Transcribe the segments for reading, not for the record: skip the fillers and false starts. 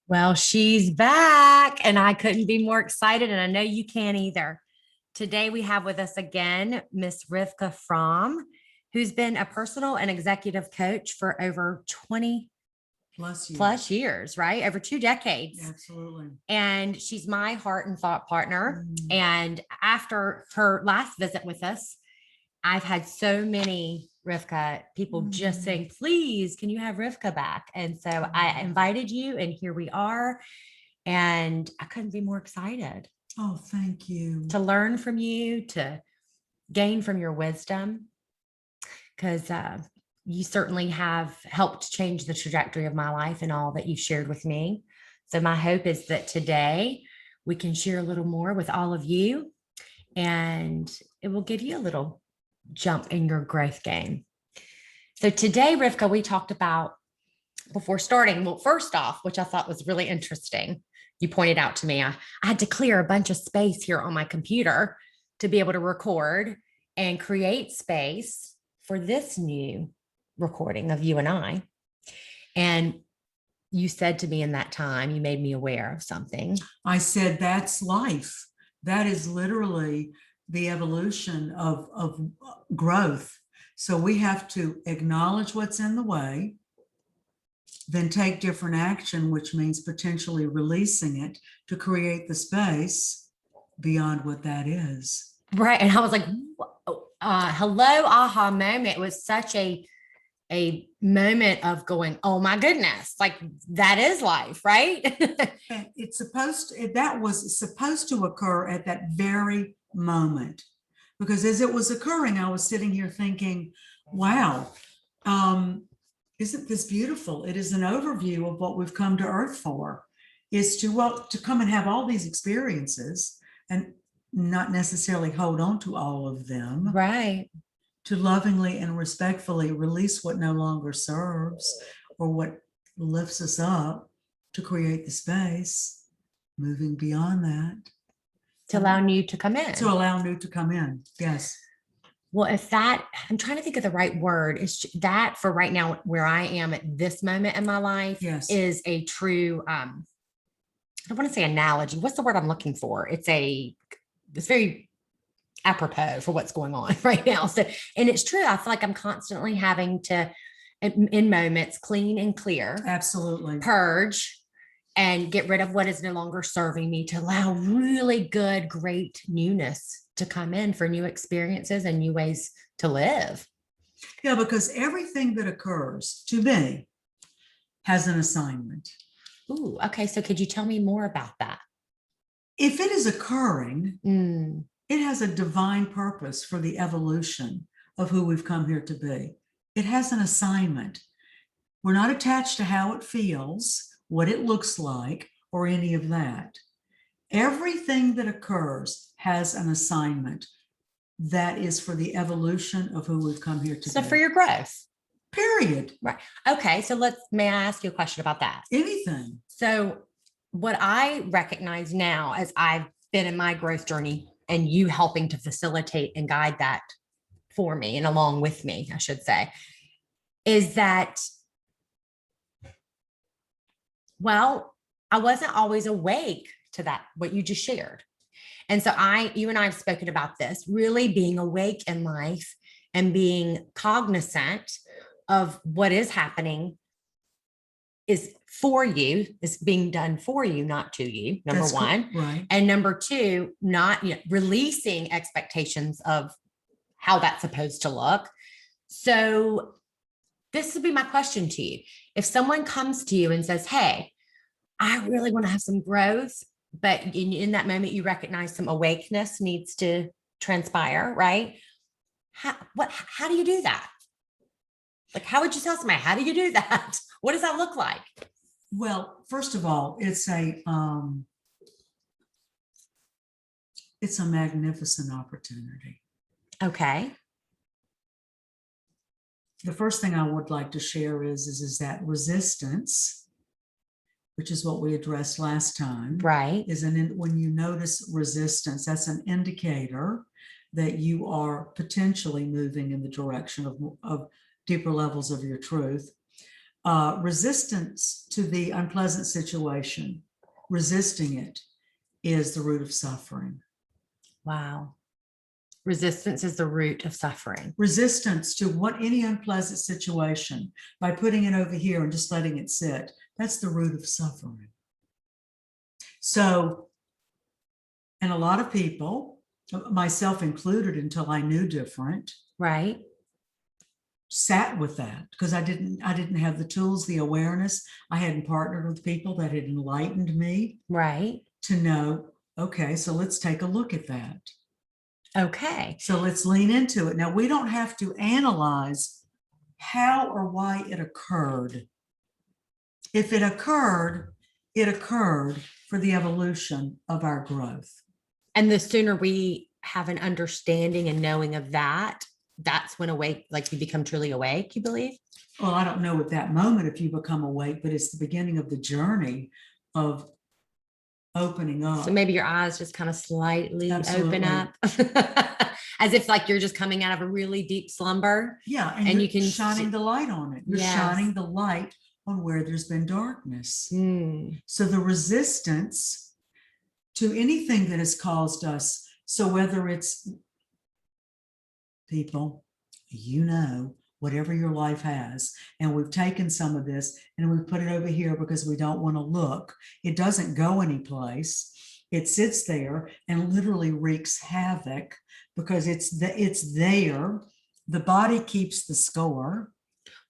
Well, she's back, and I couldn't be more excited, and I know you can either. Today, we have with us again Miss Rivka From, who's been a personal and executive coach for over 20 plus years, right? Over 2 decades. Absolutely. And she's my heart and thought partner. Mm. And after her last visit with us, I've had so many Rivka people just saying, please, can you have Rivka back? And so I invited you, and here we are. And I couldn't be more excited Oh, thank you. to learn from you, to gain from your wisdom, because you certainly have helped change the trajectory of my life and all that you've shared with me. So my hope is that today we can share a little more with all of you, and it will give you a little jump in your growth game. So today, Rivka, we talked about, before starting, well, first off, which I thought was really interesting, you pointed out to me, I had to clear a bunch of space here on my computer to be able to record and create space for this new recording of you and I. And you said to me in that time, you made me aware of something. I said, that's life. That is literally the evolution of growth. So we have to acknowledge what's in the way, then take different action, which means potentially releasing it to create the space beyond what that is. Right. And I was like, hello, aha moment. It was such a moment of going, oh my goodness, like that is life, right? And that was supposed to occur at that very moment, because as it was occurring, I was sitting here thinking, wow, isn't this beautiful? It is an overview of what we've come to Earth for, is to come and have all these experiences and not necessarily hold on to all of them. Right. To lovingly and respectfully release what no longer serves or what lifts us up, to create the space, moving beyond that. To allow new to come in. To allow new to come in, yes. Well, if that, I'm trying to think of the right word, is that for right now, where I am at this moment in my life, yes, is a true, I don't want to say analogy. What's the word I'm looking for? It's very apropos for what's going on right now. So, and it's true. I feel like I'm constantly having to, in moments, clean and clear. Absolutely. Purge and get rid of what is no longer serving me, to allow really good, great newness to come in for new experiences and new ways to live. Yeah, because everything that occurs to me has an assignment. Ooh, okay. So could you tell me more about that? If it is occurring, it has a divine purpose for the evolution of who we've come here to be. It has an assignment. We're not attached to how it feels, what it looks like, or any of that. Everything that occurs has an assignment that is for the evolution of who we've come here to be. So for your growth. Period. Right. Okay. So may I ask you a question about that? Anything. So what I recognize now, as I've been in my growth journey and you helping to facilitate and guide that for me and along with me, I should say, is that, well, I wasn't always awake to that, what you just shared. And so you and I have spoken about this, really being awake in life and being cognizant of what is happening is for you, is being done for you, not to you, number one. Right. And number two, not releasing expectations of how that's supposed to look. So this would be my question to you. If someone comes to you and says, hey, I really want to have some growth, but in that moment, you recognize some awakeness needs to transpire, right? How do you do that? Like, how would you tell somebody, how do you do that? What does that look like? Well, first of all, it's a magnificent opportunity. Okay. The first thing I would like to share is that resistance, which is what we addressed last time, right, when you notice resistance, that's an indicator that you are potentially moving in the direction of deeper levels of your truth. Resistance to the unpleasant situation, resisting it, is the root of suffering. Wow. Resistance is the root of suffering. Resistance to any unpleasant situation by putting it over here and just letting it sit, that's the root of suffering. So, and a lot of people, myself included until I knew different, right, sat with that because I didn't have the tools, the awareness. I hadn't partnered with people that had enlightened me, right, to know, okay, so let's take a look at that. Okay. So let's lean into it. Now, we don't have to analyze how or why it occurred. If it occurred for the evolution of our growth. And the sooner we have an understanding and knowing of that, that's when awake, like you become truly awake, you believe? Well, I don't know at that moment if you become awake, but it's the beginning of the journey of opening up. So maybe your eyes just kind of slightly Absolutely. open up as if like you're just coming out of a really deep slumber. Yeah. And you can shining the light on it. You're shining the light on where there's been darkness. So the resistance to anything that has caused us, so whether it's people, whatever your life has, and we've taken some of this and we've put it over here because we don't want to look. It doesn't go anyplace. It sits there and literally wreaks havoc because it's there. The body keeps the score.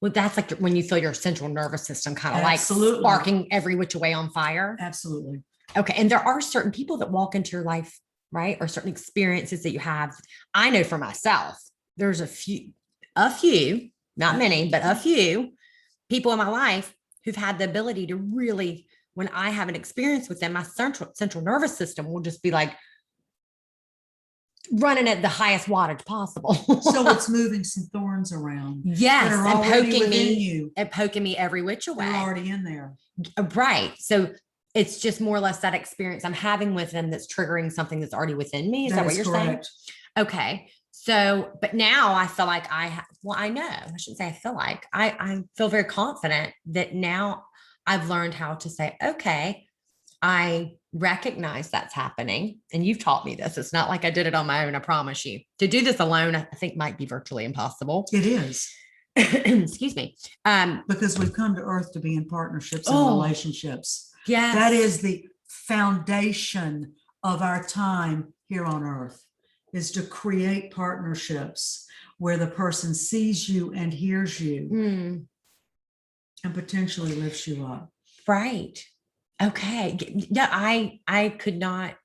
Well, that's like when you feel your central nervous system kind of like sparking every which way on fire. Absolutely. Okay. And there are certain people that walk into your life, right? Or certain experiences that you have. I know for myself, there's a few, not many, but a few people in my life who've had the ability to really, when I have an experience with them, my central nervous system will just be like running at the highest wattage possible. So it's moving some thorns around. Yes. That are and poking me and poking me every which way. They're already in there. Right. So it's just more or less that experience I'm having with them that's triggering something that's already within me. Is that what you're correct. saying? Okay. So, but now I feel like I know, I shouldn't say I feel like, I feel very confident that now I've learned how to say, okay, I recognize that's happening. And you've taught me this. It's not like I did it on my own. I promise you. To do this alone, I think might be virtually impossible. It is. Excuse me. Because we've come to earth to be in partnerships and relationships. Yes. That is the foundation of our time here on earth, is to create partnerships where the person sees you and hears you and potentially lifts you up. Right. Okay. Yeah, I could not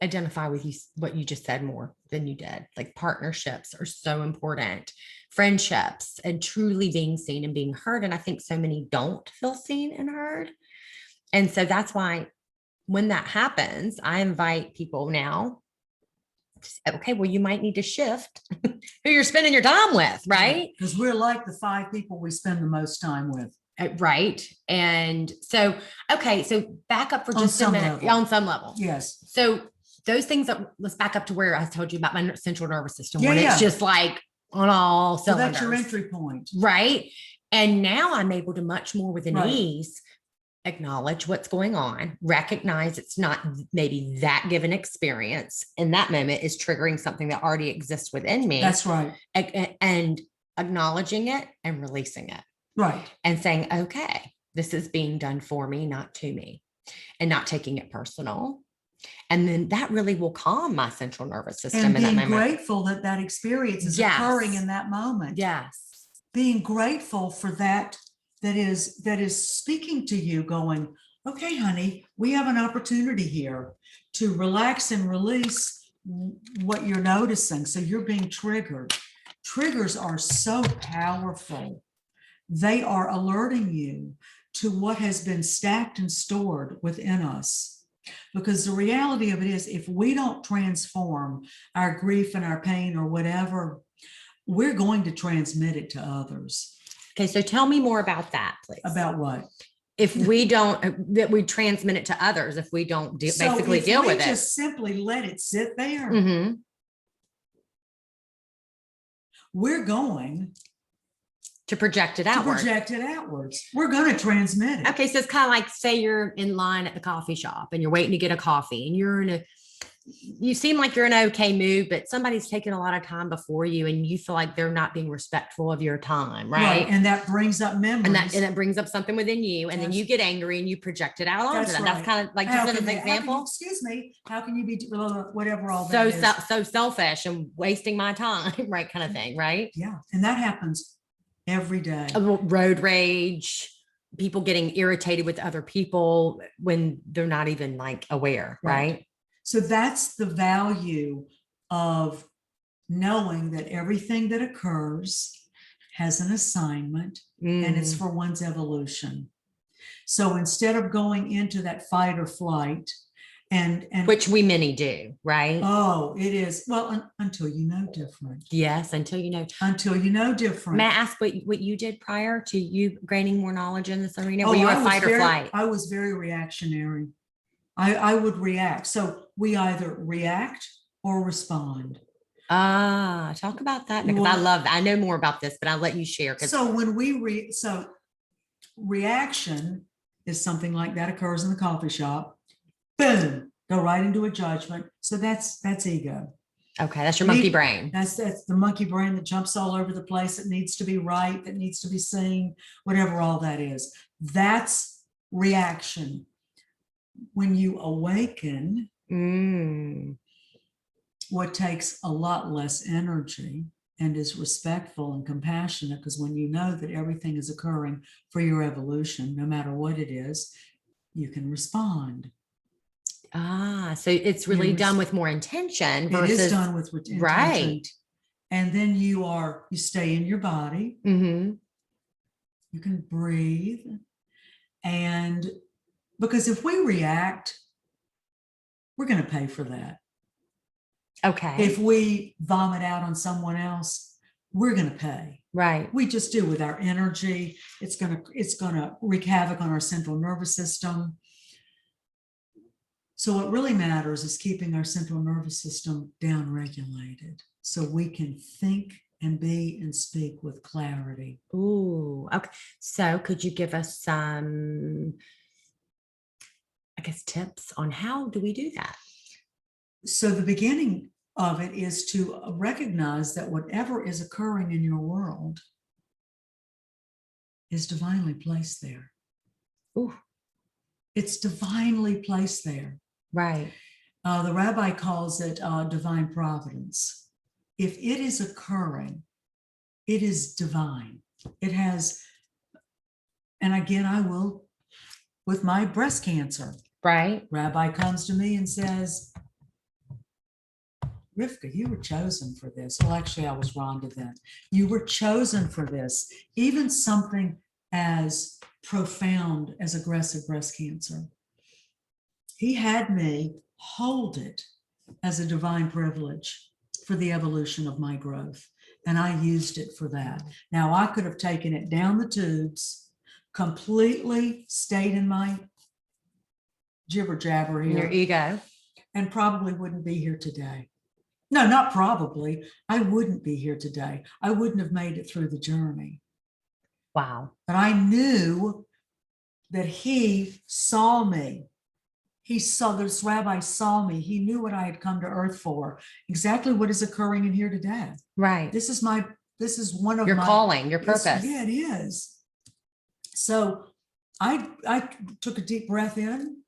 identify with you, what you just said more than you did. Like partnerships are so important, friendships, and truly being seen and being heard. And I think so many don't feel seen and heard. And so that's why when that happens, I invite people now to say, okay, well, you might need to shift who you're spending your time with, right? Because we're like the 5 people we spend the most time with. Right. And so, okay. So back up for just a minute. On some level. Yes. So those things let's back up to where I told you about my central nervous system, when it's just like on all cylinders. So that's your entry point. Right. And now I'm able to much more with ease acknowledge what's going on, recognize it's not maybe that given experience in that moment is triggering something that already exists within me. That's right. And acknowledging it and releasing it. Right. And saying, okay, this is being done for me, not to me, and not taking it personal. And then that really will calm my central nervous system. And being grateful that that experience is occurring in that moment. Yes. Being grateful for that is speaking to you, going, okay, honey, we have an opportunity here to relax and release what you're noticing. So you're being triggered. Triggers are so powerful. They are alerting you to what has been stacked and stored within us. Because the reality of it is, if we don't transform our grief and our pain or whatever, we're going to transmit it to others. Okay, so tell me more about that, please. About what? If we don't, that we transmit it to others, if we don't basically deal with it. Just simply let it sit there. We're going To project it to outward. project it outwards. We're going to transmit it. Okay. So it's kind of like, say you're in line at the coffee shop and you're waiting to get a coffee and you seem like you're in an okay mood, but somebody's taken a lot of time before you and you feel like they're not being respectful of your time. Right. And that brings up memories. And that brings up something within you. And then you get angry and you project it out onto them. Right. That's kind of like, just an example. Excuse me. How can you be whatever all so that is? So selfish and wasting my time, right? Kind of thing. Right. Yeah. And that happens every day. Road rage, people getting irritated with other people when they're not even like aware. Right. So that's the value of knowing that everything that occurs has an assignment and it's for one's evolution. So instead of going into that fight or flight, and which we many do, right? Oh, it is. Well, until you know different. Yes, until you know different. May I ask what you did prior to you gaining more knowledge in this arena? Were you a fight or flight? I was very reactionary. I would react. So we either react or respond. Talk about that because I know more about this, but I'll let you share. So when reaction is something like that occurs in the coffee shop. Boom, go right into a judgment. So that's ego. Okay, that's your monkey brain. That's the monkey brain that jumps all over the place. That needs to be right, that needs to be seen, whatever all that is. That's reaction. When you awaken, what takes a lot less energy and is respectful and compassionate, because when you know that everything is occurring for your evolution, no matter what it is, you can respond. So it's really done with more intention versus. It is done with intention. Right. And then you stay in your body. You can breathe. And because if we react, we're going to pay for that. Okay. If we vomit out on someone else, we're going to pay. Right. We just do with our energy. It's going to wreak havoc on our central nervous system. So what really matters is keeping our central nervous system down regulated so we can think and be and speak with clarity. Ooh, okay. So could you give us some, I guess, tips on how do we do that? So the beginning of it is to recognize that whatever is occurring in your world is divinely placed there. Ooh. It's divinely placed there. Right. The rabbi calls it divine providence. If it is occurring, it is divine. It has, and again, I will, with my breast cancer. Right. Rabbi comes to me and says, Rivka, you were chosen for this. Well, actually, I was Rhonda then. You were chosen for this. Even something as profound as aggressive breast cancer. He had me hold it as a divine privilege for the evolution of my growth. And I used it for that. Now, I could have taken it down the tubes, completely stayed in my jibber jabber here. Your ego. And probably wouldn't be here today. No, not probably. I wouldn't be here today. I wouldn't have made it through the journey. Wow. But I knew that he saw me. This rabbi saw me. He knew what I had come to earth for, exactly what is occurring in here today. Right. This is one of your calling, your purpose. Yeah, it is. So I took a deep breath in.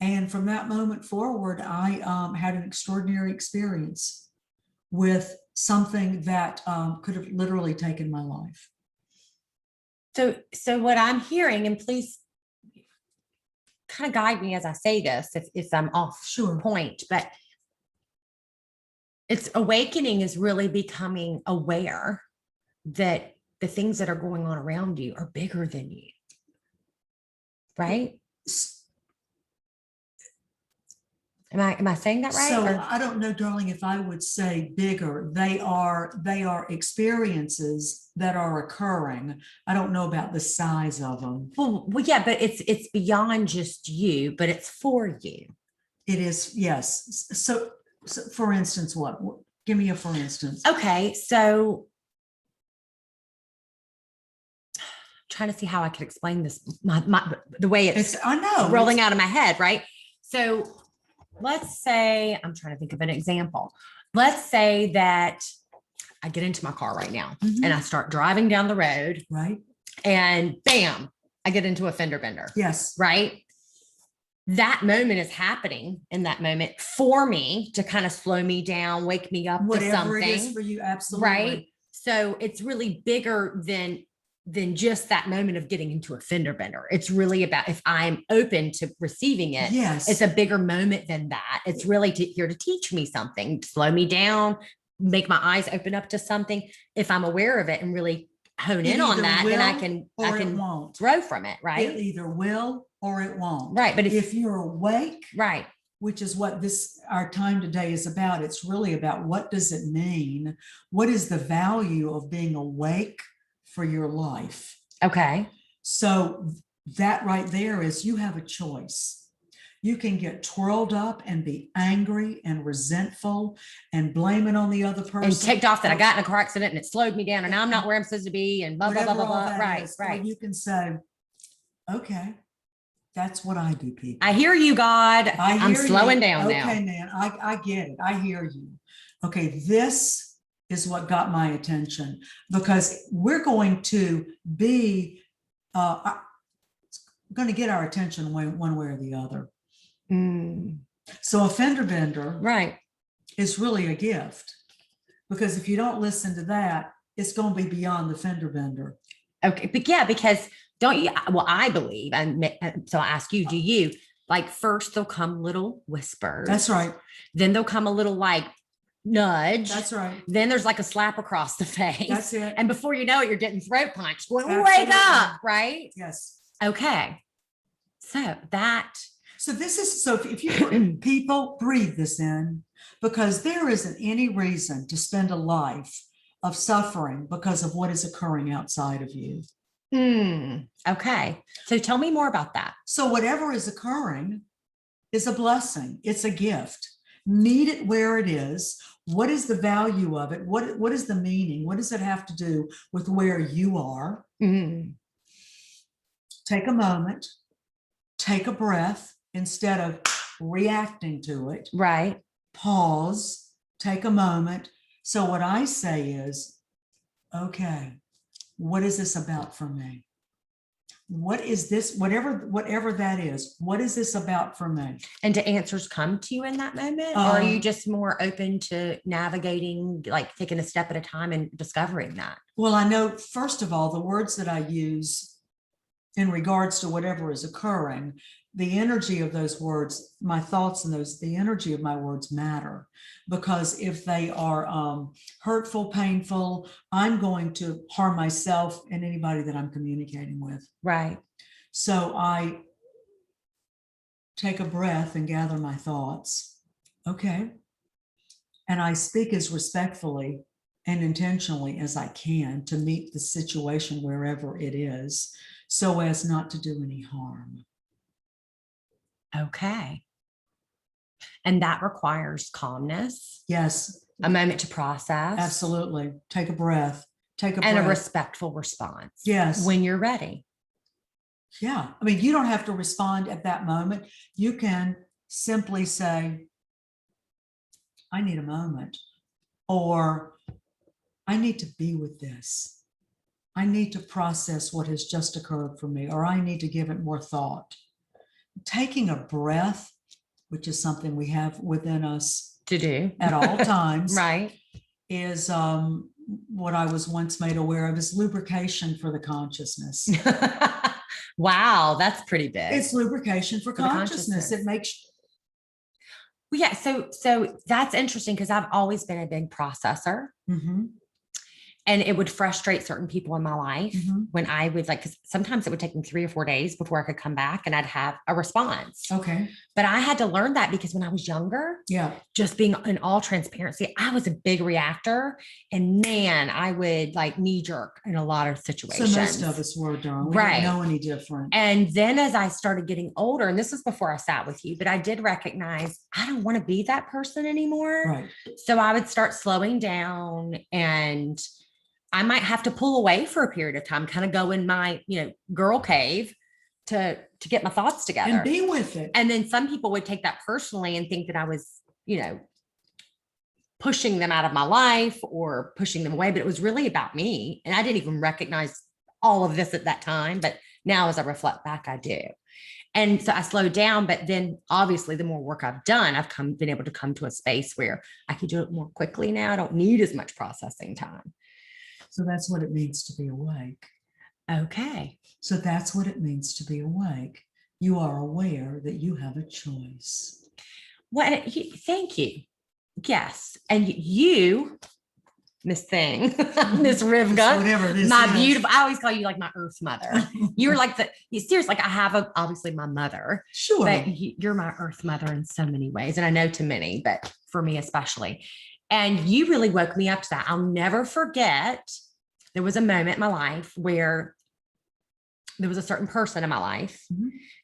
And from that moment forward, I had an extraordinary experience with something that could have literally taken my life. So what I'm hearing, and please kind of guide me as I say this, if I'm off point, but it's awakening is really becoming aware that the things that are going on around you are bigger than you. Right? Am I saying that right? So I don't know, darling, if I would say bigger. They are experiences that are occurring. I don't know about the size of them. Well, yeah, but it's beyond just you, but it's for you. It is, yes. So for instance, what? Give me a for instance. Okay, so trying to see how I could explain this, the way it's I know rolling out of my head, right? So let's say, I'm trying to think of an example. Let's say that I get into my car right now and I start driving down the road. Right. And bam, I get into a fender bender. Yes. Right. That moment is happening in that moment for me to kind of slow me down, wake me up to something. Whatever it is for you, absolutely. Right. So it's really bigger than just that moment of getting into a fender bender. It's really about, if I'm open to receiving it, yes, it's a bigger moment than that. It's really here to teach me something, slow me down, make my eyes open up to something. If I'm aware of it and really hone in on that, then I can grow from it. Right. It either will or it won't. Right. But if you're awake, right, which is what our time today is about. It's really about, what does it mean? What is the value of being awake for your life? Okay. So that right there is, you have a choice. You can get twirled up and be angry and resentful and blame it on the other person. And ticked off that I got in a car accident and it slowed me down and now I'm not where I'm supposed to be and blah, blah, blah, blah, blah. Right, right. Or you can say, okay, that's what I do, people. I hear you, God. I'm slowing down now. Okay, man, I get it. I hear you. Okay, this is what got my attention, because we're going to be going to get our attention one way or the other. So a fender bender, right, is really a gift, because if you don't listen to that, it's going to be beyond the fender bender. Okay, but yeah, because don't you? Well, I believe, and so I ask you, do you, like, first they'll come little whispers? That's right. Then they'll come a little like nudge. That's right. Then there's like a slap across the face. That's it. And before you know it, you're getting throat punched. Wake up, right? Yes. Okay. So if you people, breathe this in, because there isn't any reason to spend a life of suffering because of what is occurring outside of you. Okay. So tell me more about that. So whatever is occurring is a blessing. It's a gift. Meet it where it is. What is the value of it? What is the meaning? What does it have to do with where you are? Take a moment, take a breath instead of reacting to it. Right. Pause, take a moment. So what I say is, okay, what is this about for me? What is this, whatever that is, what is this about for me? And do answers come to you in that moment? Or are you just more open to navigating, like taking a step at a time and discovering that? Well, I know, first of all, the words that I use in regards to whatever is occurring, the energy of those words, my thoughts and the energy of my words matter, because if they are hurtful, painful, I'm going to harm myself and anybody that I'm communicating with. Right. So I take a breath and gather my thoughts. Okay. And I speak as respectfully and intentionally as I can to meet the situation wherever it is, so as not to do any harm. Okay. And that requires calmness. Yes. A moment to process. Absolutely. Take a breath. And a respectful response. Yes. When you're ready. Yeah. I mean, you don't have to respond at that moment. You can simply say, I need a moment, or I need to be with this. I need to process what has just occurred for me, or I need to give it more thought. Taking a breath, which is something we have within us to do at all times, right, is what I was once made aware of is lubrication for the consciousness. Wow, that's pretty big. It's lubrication for consciousness. It makes. Well, yeah, so that's interesting, because I've always been a big processor. And it would frustrate certain people in my life when I would, like, because sometimes it would take me 3 or 4 days before I could come back and I'd have a response. Okay. But I had to learn that, because when I was younger, just being in all transparency, I was a big reactor, and man, I would like knee jerk in a lot of situations. So most of us were, darling. We didn't know any different. And then as I started getting older, and this was before I sat with you, but I did recognize I don't want to be that person anymore. Right. So I would start slowing down and I might have to pull away for a period of time, kind of go in my, girl cave to get my thoughts together and be with it. And then some people would take that personally and think that I was, pushing them out of my life or pushing them away, but it was really about me. And I didn't even recognize all of this at that time. But now as I reflect back, I do. And so I slowed down, but then obviously the more work I've done, been able to come to a space where I can do it more quickly now. I don't need as much processing time. So that's what it means to be awake. Okay. So that's what it means to be awake. You are aware that you have a choice. Well, thank you. Yes. And you, Miss Thing, Miss Rivka, whatever this my is. beautiful, I always call you like my earth mother. You're like seriously, like I have obviously my mother. Sure. But you're my earth mother in so many ways. And I know to many, but for me especially. And you really woke me up to that. I'll never forget. There was a moment in my life where there was a certain person in my life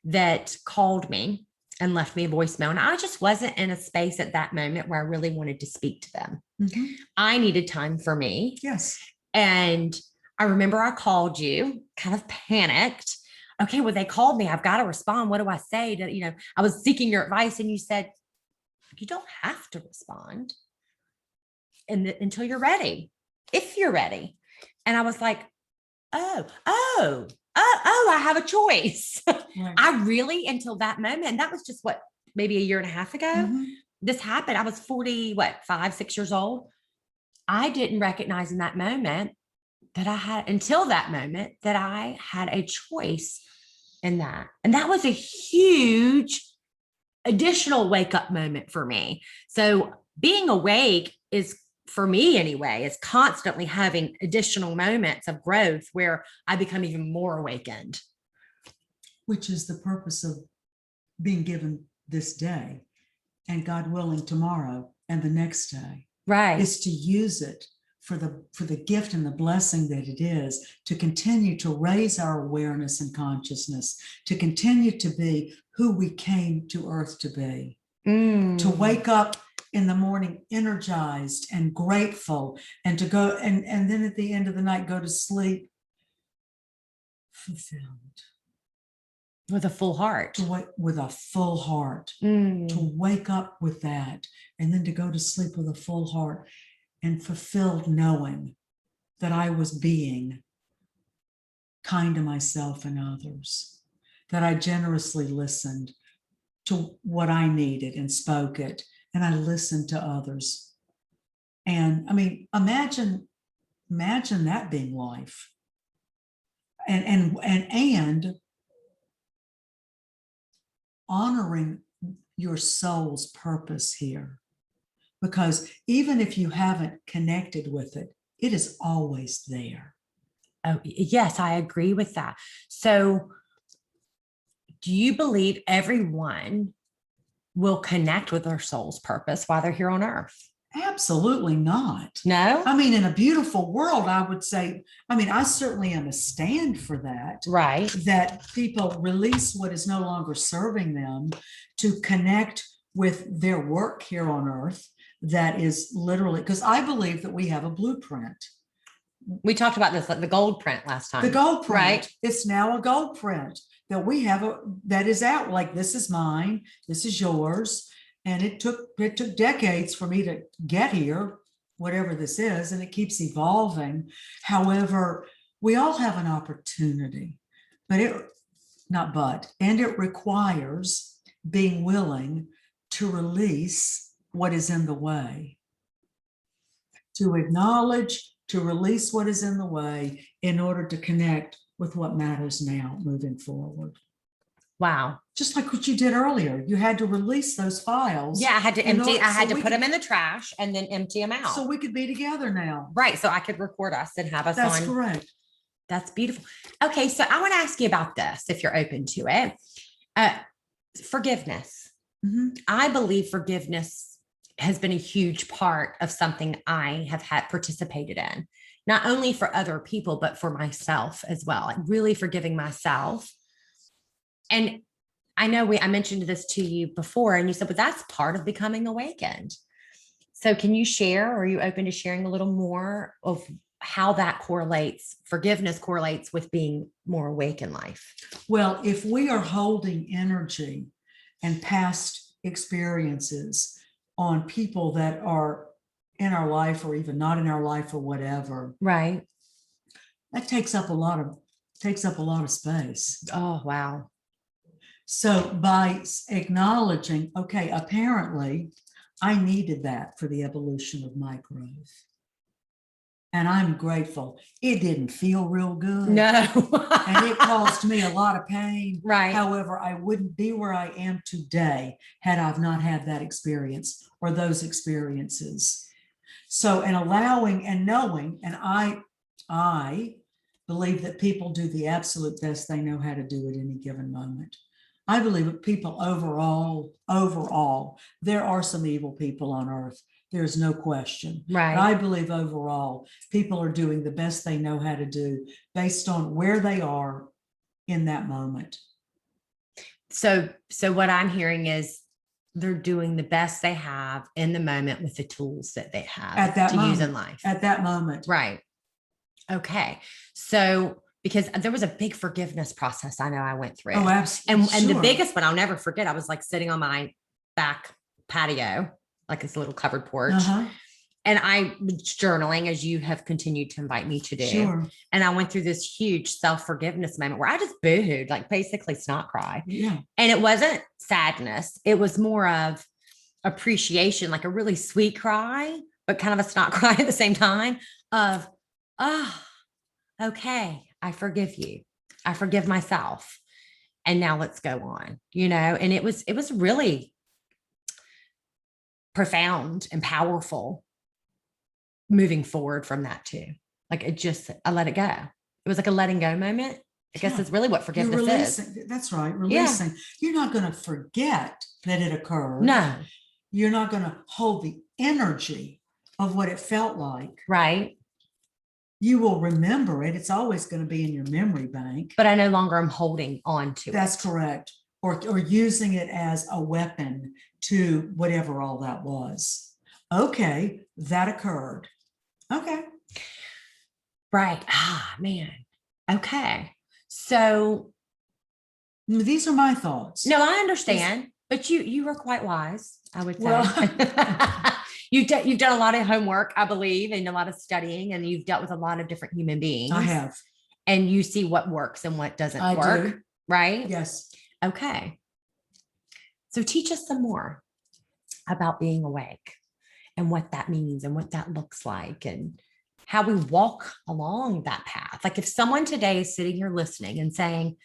that called me and left me a voicemail. And I just wasn't in a space at that moment where I really wanted to speak to them. I needed time for me. Yes. And I remember I called you, kind of panicked. Okay, well, they called me. I've got to respond. What do I say? I was seeking your advice and you said, you don't have to respond until you're ready, if you're ready. And I was like, oh, I have a choice. Right. I really, until that moment, and that was just maybe a year and a half ago, this happened. I was 5, 6 years old. I didn't recognize in that moment that until that moment, that I had a choice in that. And that was a huge additional wake up moment for me. So being awake is, for me anyway, is constantly having additional moments of growth where I become even more awakened. Which is the purpose of being given this day, and God willing tomorrow and the next day. Right. Is to use it for the gift and the blessing that it is, to continue to raise our awareness and consciousness, to continue to be who we came to earth to be, to wake up in the morning energized and grateful, and to go and then at the end of the night go to sleep fulfilled, with a full heart. With a full heart, to wake up with that, and then to go to sleep with a full heart and fulfilled, knowing that I was being kind to myself and others, that I generously listened to what I needed and spoke it, and I listened to others. And I mean, imagine that being life. And honoring your soul's purpose here, because even if you haven't connected with it, it is always there. Oh, yes, I agree with that. So do you believe everyone will connect with their soul's purpose while they're here on earth? Absolutely not. No? I mean, in a beautiful world, I would say, I certainly am a stand for that. Right. That people release what is no longer serving them to connect with their work here on earth. That is literally, because I believe that we have a blueprint. We talked about this, like the gold print last time. The gold print. Right. It's now a gold print that we have that is out. Like, this is mine, this is yours. And it took decades for me to get here, whatever this is, and it keeps evolving. However, we all have an opportunity, and it requires being willing to release what is in the way, to acknowledge, to release what is in the way in order to connect with what matters now moving forward. Wow. Just like what you did earlier. You had to release those files. Yeah, I had to empty. I had to put them in the trash and then empty them out. So we could be together now. Right. So I could record us and have us on. That's correct. That's beautiful. Okay. So I want to ask you about this, if you're open to it. Forgiveness. I believe forgiveness has been a huge part of something I have had participated in, not only for other people, but for myself as well. Like really forgiving myself. And I know I mentioned this to you before, and you said, but that's part of becoming awakened. So can you share, or are you open to sharing a little more of how that correlates, forgiveness correlates with being more awake in life. Well, if we are holding energy and past experiences on people that are in our life or even not in our life or whatever, right, that takes up a lot of space. Oh, wow. So by acknowledging, okay, apparently I needed that for the evolution of my growth. And I'm grateful. It didn't feel real good. No. And it caused me a lot of pain. Right. However, I wouldn't be where I am today had I not had that experience or those experiences. So, and allowing and knowing, and I believe that people do the absolute best they know how to do at any given moment. I believe that people overall, there are some evil people on earth. There's no question. Right. But I believe overall, people are doing the best they know how to do based on where they are in that moment. So what I'm hearing is they're doing the best they have in the moment with the tools that they have At that to moment, use in life. At that moment. Right. Okay. So because there was a big forgiveness process I know I went through. Oh, absolutely. And the biggest one I'll never forget, I was like sitting on my back patio, like this little covered porch. And I was journaling, as you have continued to invite me to do. Sure. And I went through this huge self-forgiveness moment where I just boohooed, like basically snot cry. Yeah. And it wasn't sadness. It was more of appreciation, like a really sweet cry, but kind of a snot cry at the same time of, oh, okay, I forgive you. I forgive myself. And now let's go on, and it was really profound and powerful moving forward from that too. Like I let it go. It was like a letting go moment. I guess that's really what forgiveness is. That's right. Releasing. Yeah. You're not going to forget that it occurred. No. You're not going to hold the energy of what it felt like. Right. You will remember it. It's always going to be in your memory bank. But I no longer am holding on to it. That's correct. Or using it as a weapon to whatever all that was. Okay, that occurred. Okay. Right. Ah, man. Okay. So these are my thoughts. No, I understand, but you were quite wise, I would say. Well, you've done a lot of homework, I believe, and a lot of studying, and you've dealt with a lot of different human beings. I have. And you see what works and what doesn't work, right? Yes. Okay. So teach us some more about being awake and what that means and what that looks like and how we walk along that path. Like if someone today is sitting here listening and saying,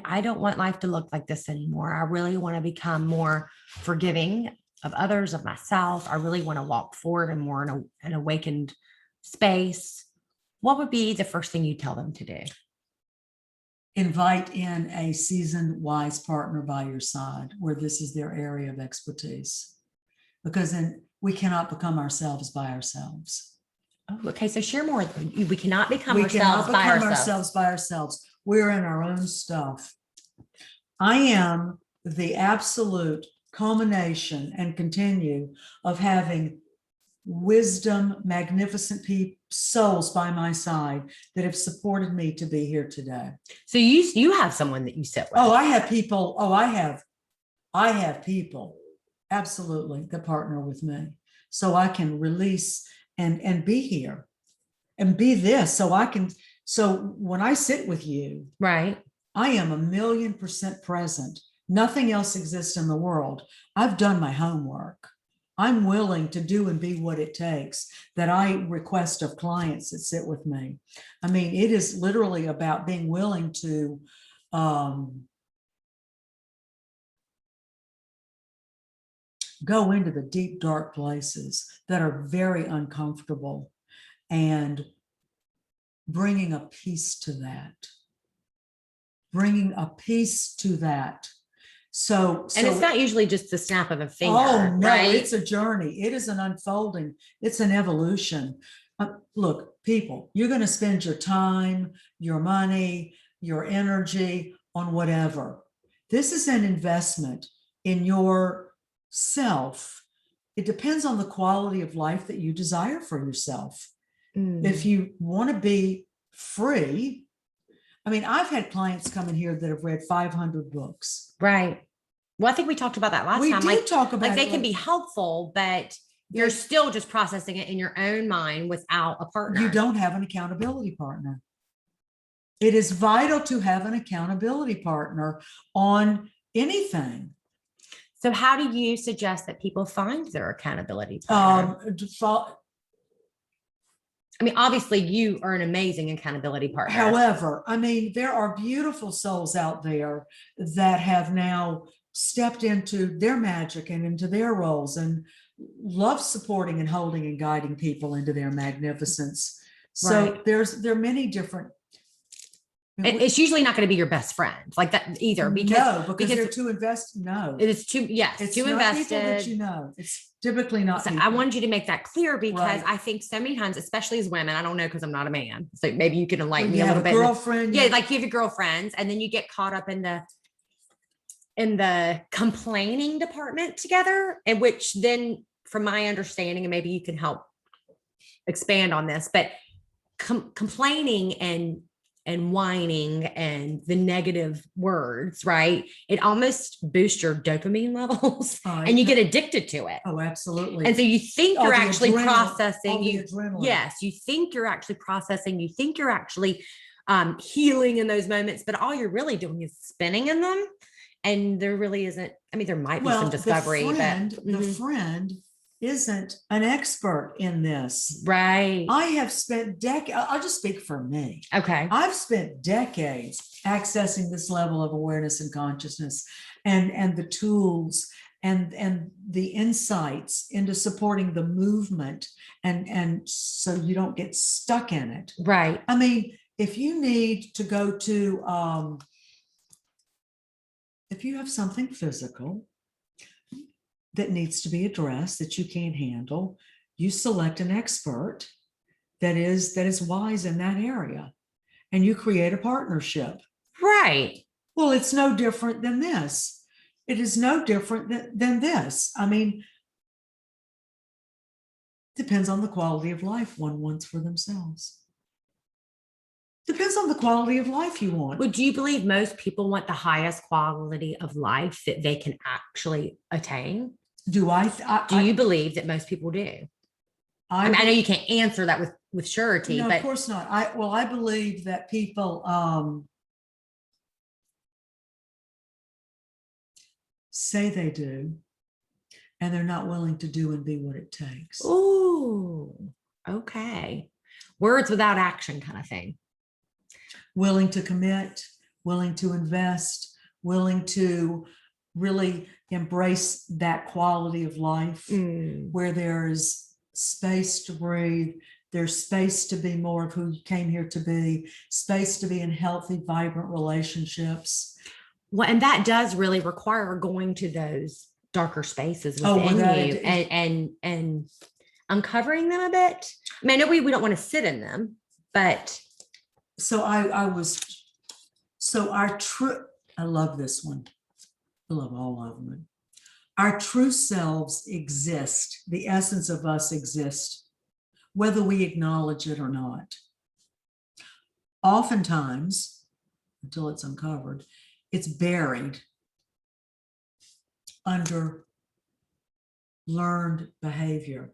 I don't want life to look like this anymore. I really want to become more forgiving of others, of myself. I really want to walk forward and more in an awakened space. What would be the first thing you tell them to do? Invite in a seasoned, wise partner by your side where this is their area of expertise, because then we cannot become ourselves by ourselves. Oh, okay. So share more. We cannot become ourselves by ourselves. We're in our own stuff. I am the absolute culmination and continue of having wisdom, magnificent souls by my side that have supported me to be here today. So you have someone that you sit with. Oh, I have people. Oh, I have people absolutely that partner with me, so I can release and be here and be this. So when I sit with you, right, I am 1,000,000% present. Nothing else exists in the world. I've done my homework. I'm willing to do and be what it takes that I request of clients that sit with me. I mean, it is literally about being willing to go into the deep, dark places that are very uncomfortable and bringing a peace to that. So it's not usually just the snap of a finger. Oh, no, right? It's a journey. It is an unfolding. It's an evolution. Look, people, you're going to spend your time, your money, your energy on whatever. This is an investment in yourself. It depends on the quality of life that you desire for yourself. If you want to be free, I mean, I've had clients come in here that have read 500 books. Right. Well, I think we talked about that last We time. did talk about like they it, can be helpful, but you're still just processing it in your own mind without a partner. You don't have an accountability partner. It is vital to have an accountability partner on anything. So how do you suggest that people find their accountability partner? I mean, obviously you are an amazing accountability partner. However, I mean, there are beautiful souls out there that have now stepped into their magic and into their roles and love supporting and holding and guiding people into their magnificence. So Right. there are many different. It's usually not going to be your best friend like that either, because they're too invested. No, it is too. Yes, it's too not invested. People that you know, it's typically not. So I wanted you to make that clear because Right. I think so many times, especially as women, I don't know because I'm not a man, so maybe you can enlighten me you a have little bit. Girlfriend, yeah, like you have your girlfriends, and then you get caught up in the complaining department together, and which then, from my understanding, and maybe you can help expand on this, but complaining and whining and the negative words, right? It almost boosts your dopamine levels and you get addicted to it. Oh, absolutely. And so you think you're actually processing. Yes, you think you're actually processing. You think you're actually healing in those moments, but all you're really doing is spinning in them. And there really isn't, I mean, there might be some discovery. The friend isn't an expert in this. Right. I have spent decades, I'll just speak for me. Okay. I've spent decades accessing this level of awareness and consciousness and the tools and the insights into supporting the movement and so you don't get stuck in it. Right. I mean, if you need to go to, if you have something physical that needs to be addressed that you can't handle, you select an expert that is wise in that area and you create a partnership. Right. Well, it's no different than this. It is no different than this. I mean, depends on the quality of life one wants for themselves. Depends on the quality of life you want. Would you believe most people want the highest quality of life that they can actually attain? Do you believe that most people do? I know you can't answer that with surety, no, but of course not. I believe that people say they do, and they're not willing to do and be what it takes. Oh, okay. Words without action kind of thing. Willing to commit, willing to invest, willing to really embrace that quality of life where there's space to breathe, there's space to be more of who you came here to be, space to be in healthy, vibrant relationships. Well, and that does really require going to those darker spaces within you and uncovering them a bit. I mean, I know we don't want to sit in them, but so I love this one. I love all of them. Our true selves exist. The essence of us exists, whether we acknowledge it or not. Oftentimes, until it's uncovered, it's buried under learned behavior.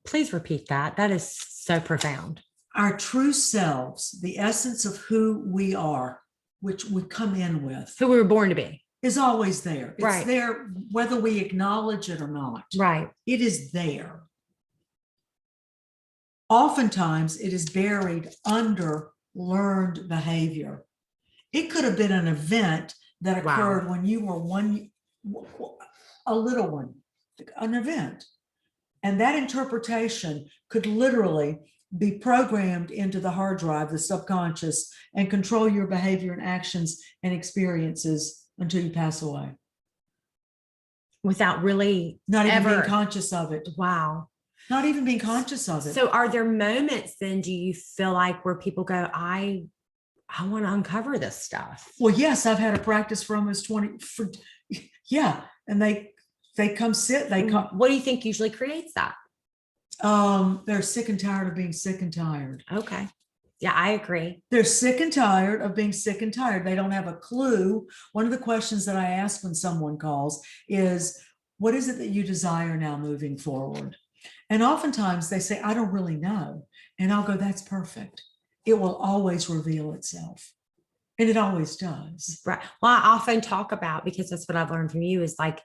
Please repeat that. That is so profound. Our true selves, the essence of who we are, which we come in with, who we were born to be, is always there. It's right. there whether we acknowledge it or not. Right. It is there. Oftentimes it is buried under learned behavior. It could have been an event that occurred when you were a little one, an event. And that interpretation could literally be programmed into the hard drive, the subconscious, and control your behavior and actions and experiences until you pass away. Without really not even being conscious of it. Wow. Not even being conscious of it. So are there moments then, do you feel like, where people go, I want to uncover this stuff? Well, yes, I've had a practice for almost 20, and they come sit, they come. What do you think usually creates that? They're sick and tired of being sick and tired. Okay. Yeah, I agree. They're sick and tired of being sick and tired. They don't have a clue. One of the questions that I ask when someone calls is, what is it that you desire now moving forward? And oftentimes they say, I don't really know. And I'll go, that's perfect. It will always reveal itself. And it always does. Right. Well, I often talk about, because that's what I've learned from you, is like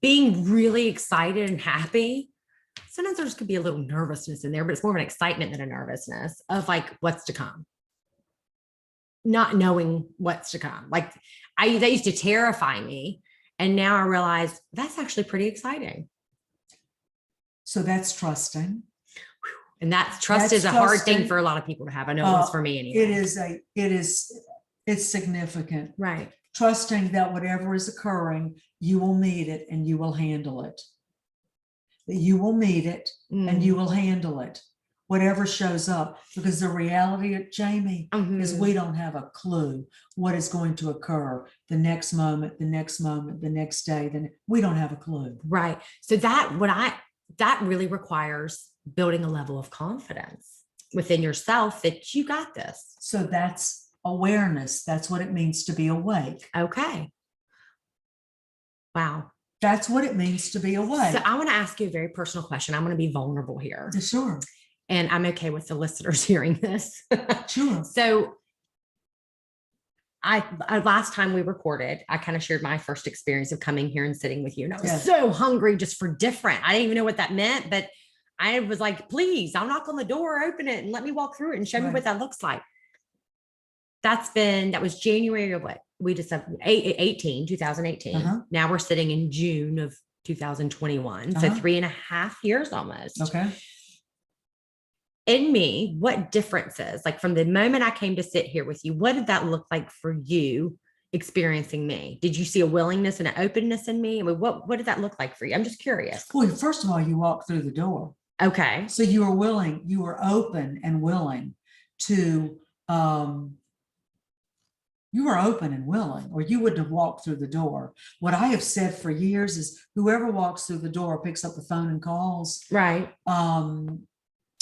being really excited and happy. Sometimes there's could be a little nervousness in there, but it's more of an excitement than a nervousness of like what's to come. Not knowing what's to come. Like that used to terrify me. And now I realize that's actually pretty exciting. So that's trusting. And trust is a hard thing for a lot of people to have. I know it was for me anyway. It's significant. Right. Trusting that whatever is occurring, you will meet it and you will handle it. That you will meet it and you will handle it, whatever shows up. Because the reality of Jamie is we don't have a clue what is going to occur the next moment, the next moment, the next day. Then we don't have a clue. Right. So that really requires building a level of confidence within yourself that you got this. So that's awareness. That's what it means to be awake. Okay. Wow. That's what it means to be awake. So I want to ask you a very personal question. I'm going to be vulnerable here. Sure. And I'm okay with the listeners hearing this. Sure. So I last time we recorded, I kind of shared my first experience of coming here and sitting with you. And I was so hungry just for different. I didn't even know what that meant, but I was like, please, I'll knock on the door, open it and let me walk through it and show me what that looks like. That was January of what? We just have 2018. Now we're sitting in June of 2021. So 3.5 years almost. Okay. In me, what differences, like from the moment I came to sit here with you, what did that look like for you experiencing me? Did you see a willingness and an openness in me? I mean, what did that look like for you? I'm just curious. Well, first of all, you walked through the door. Okay. So you were willing, you were open and willing to, you were open and willing, or you wouldn't have walked through the door. What I have said for years is whoever walks through the door, picks up the phone and calls, right,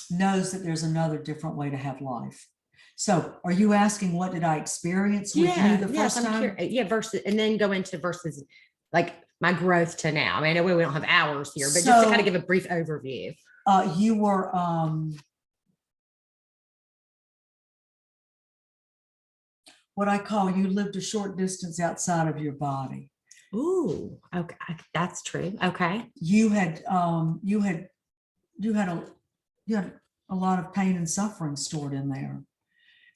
knows that there's another different way to have life. So are you asking, what did I experience with you the first time? Versus, and then go into versus like my growth to now. I mean, I know we don't have hours here, but just to kind of give a brief overview. You were, what I call, you lived a short distance outside of your body. Ooh, okay, that's true. Okay. You had a lot of pain and suffering stored in there.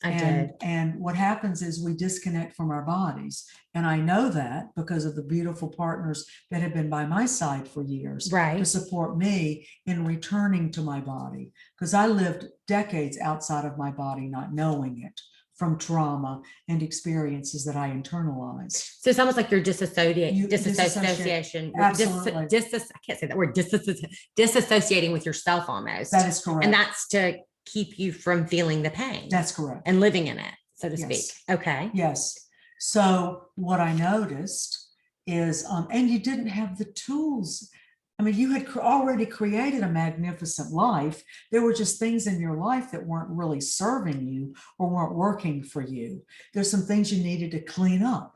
I did. And what happens is we disconnect from our bodies. And I know that because of the beautiful partners that have been by my side for years to support me in returning to my body. Because I lived decades outside of my body, not knowing it, from trauma and experiences that I internalized. So it's almost like you're disassociation. Absolutely. I can't say that word, disassociating with yourself almost. That is correct. And that's to keep you from feeling the pain. That's correct. And living in it, so to speak. Okay. Yes. So what I noticed is, and you didn't have the tools. I mean, you had already created a magnificent life. There were just things in your life that weren't really serving you or weren't working for you. There's some things you needed to clean up.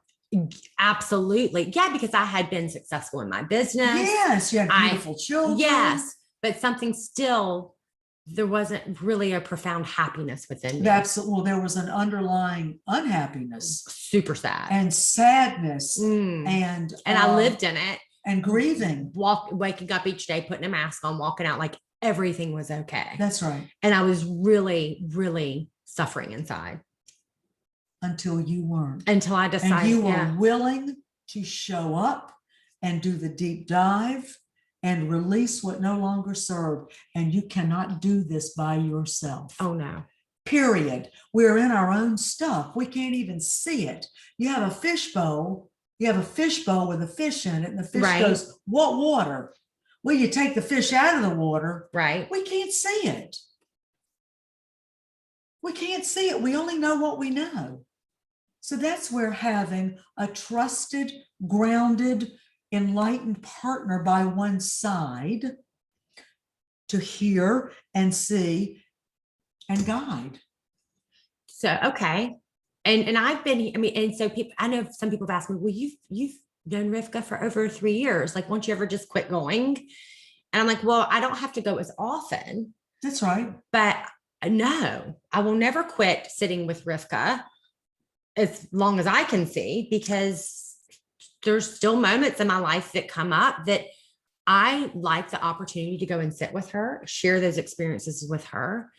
Absolutely. Yeah, because I had been successful in my business. Yes, you had beautiful children. Yes, but something still, there wasn't really a profound happiness within me. Absolutely. Well, there was an underlying unhappiness. Super sad. And sadness. And I lived in it. And grieving. Waking up each day, putting a mask on, walking out like everything was okay. That's right. And I was really, really suffering inside. Until you weren't. Until I decided. And you were willing to show up and do the deep dive and release what no longer served. And you cannot do this by yourself. Oh, no. Period. We're in our own stuff. We can't even see it. You have a fishbowl. You have a fishbowl with a fish in it, and the fish goes, what water? Well, you take the fish out of the water. Right. We can't see it. We can't see it. We only know what we know. So that's where having a trusted, grounded, enlightened partner by one side to hear and see and guide. So, okay. And I've been, I mean, and so people, I know some people have asked me, well, you've known Rivka for over 3 years. Like, won't you ever just quit going? And I'm like, well, I don't have to go as often. That's right. But no, I will never quit sitting with Rivka as long as I can see, because there's still moments in my life that come up that I like the opportunity to go and sit with her, share those experiences with her,